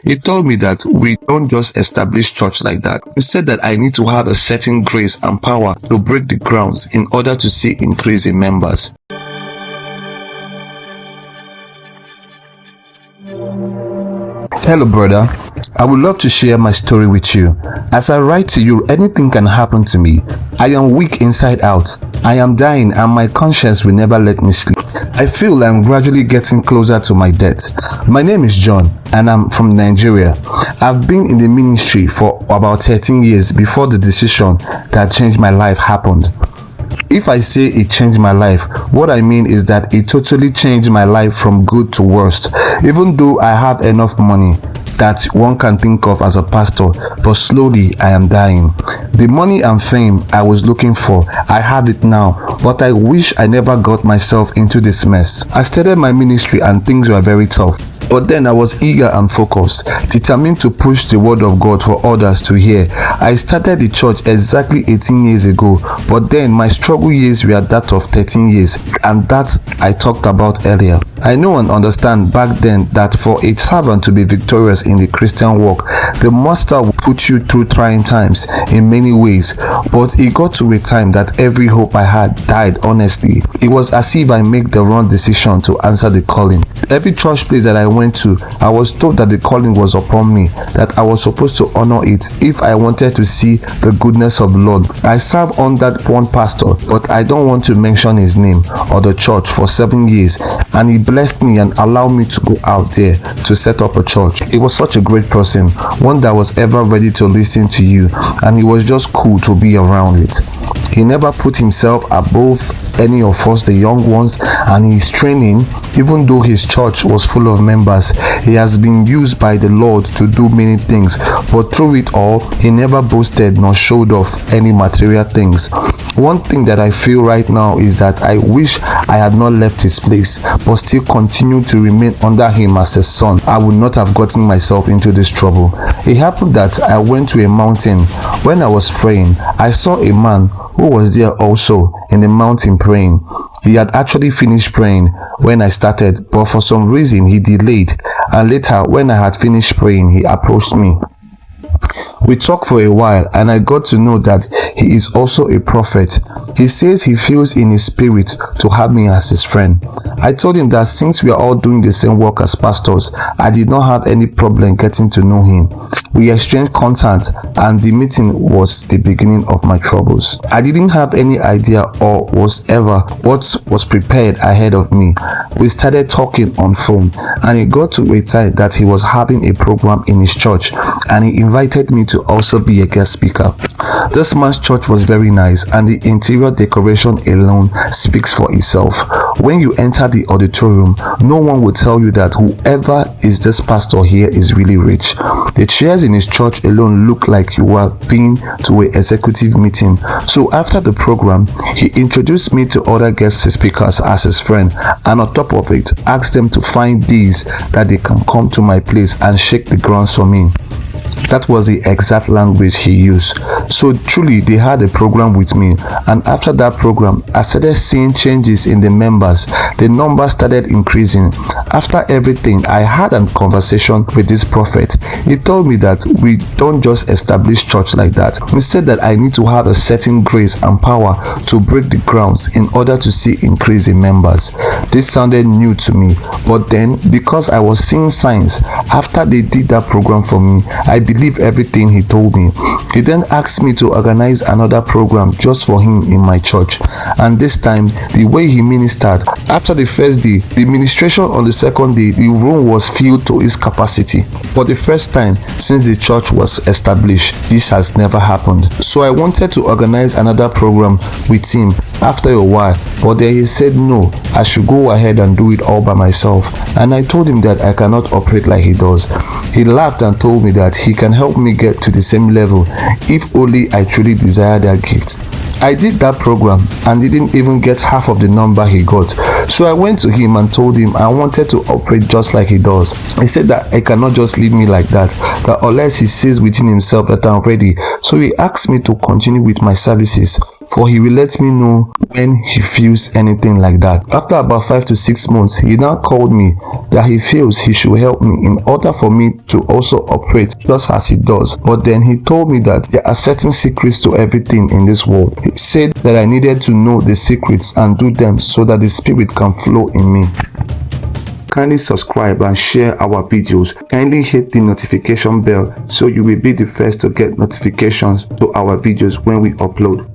He told me that we don't just establish church like that. He said that I need to have a certain grace and power to break the grounds in order to see increase in members. Hello brother, I would love to share my story with you. As I write to you, anything can happen to me. I am weak inside out. I am dying and my conscience will never let me sleep. I feel I'm gradually getting closer to my death. My name is John and I'm from Nigeria. I've been in the ministry for about 13 years before the decision that changed my life happened. If I say it changed my life, what I mean is that it totally changed my life from good to worst. Even though I have enough money that one can think of as a pastor, but slowly I am dying. The money and fame I was looking for, I have it now, but I wish I never got myself into this mess. I started my ministry and things were very tough. But then I was eager and focused, determined to push the word of God for others to hear. I started the church exactly 18 years ago, but then my struggle years were that of 13 years, and that I talked about earlier. I know and understand back then that for a servant to be victorious in the Christian walk, the master will put you through trying times in many ways, but it got to a time that every hope I had died honestly. It was as if I made the wrong decision to answer the calling. Every church place that I went to, I was told that the calling was upon me, that I was supposed to honor it if I wanted to see the goodness of the Lord. I served under one pastor, but I don't want to mention his name or the church, for 7 years, and he blessed me and allowed me to go out there to set up a church. He was such a great person, one that was ever ready to listen to you, and he was just cool to be around with. He never put himself above any of us, the young ones, and his training, even though his church was full of members, he has been used by the Lord to do many things, but through it all, he never boasted nor showed off any material things. One thing that I feel right now is that I wish I had not left his place, but still continued to remain under him as a son. I would not have gotten myself into this trouble. It happened that I went to a mountain. When I was praying, I saw a man who was there also in the mountain praying. He had actually finished praying when I started, but for some reason he delayed, and later when I had finished praying, he approached me. We talked for a while and I got to know that he is also a prophet. He says he feels in his spirit to have me as his friend. I told him that since we are all doing the same work as pastors, I did not have any problem getting to know him. We exchanged contact and the meeting was the beginning of my troubles. I didn't have any idea or what was prepared ahead of me. We started talking on phone and it got to a time that he was having a program in his church and he invited me to also be a guest speaker. This man's church was very nice and the interior decoration alone speaks for itself. When you enter the auditorium, no one will tell you that whoever is this pastor here is really rich. The chairs in his church alone look like you were being to an executive meeting. So after the program, he introduced me to other guest speakers as his friend, and on top of it, asked them to find these that they can come to my place and shake the grounds for me. That was the exact language he used. So truly they had a program with me, and after that program I started seeing changes in the members. The numbers started increasing. After everything, I had a conversation with this prophet. He told me that we don't just establish church like that. He said that I need to have a certain grace and power to break the grounds in order to see increase in members. This sounded new to me, but then because I was seeing signs after they did that program for me, I believe everything he told me. He then asked me to organize another program just for him in my church, and this time the way he ministered, after the first day, the ministration on the second day, the room was filled to its capacity. For the first time since the church was established, this has never happened. So I wanted to organize another program with him after a while, but then he said no, I should go ahead and do it all by myself, and I told him that I cannot operate like he does. He laughed and told me that he can help me get to the same level if only I truly desire that gift. I did that program and didn't even get half of the number he got. So I went to him and told him I wanted to operate just like he does. He said that I cannot just leave me like that unless he says within himself that I'm ready. So he asked me to continue with my services for he will let me know when he feels anything like that. After about 5 to 6 months, he now called me that he feels he should help me in order for me to also operate just as he does. But then he told me that there are certain secrets to everything in this world. He said that I needed to know the secrets and do them so that the spirit can flow in me. Kindly subscribe and share our videos. Kindly hit the notification bell so you will be the first to get notifications to our videos when we upload.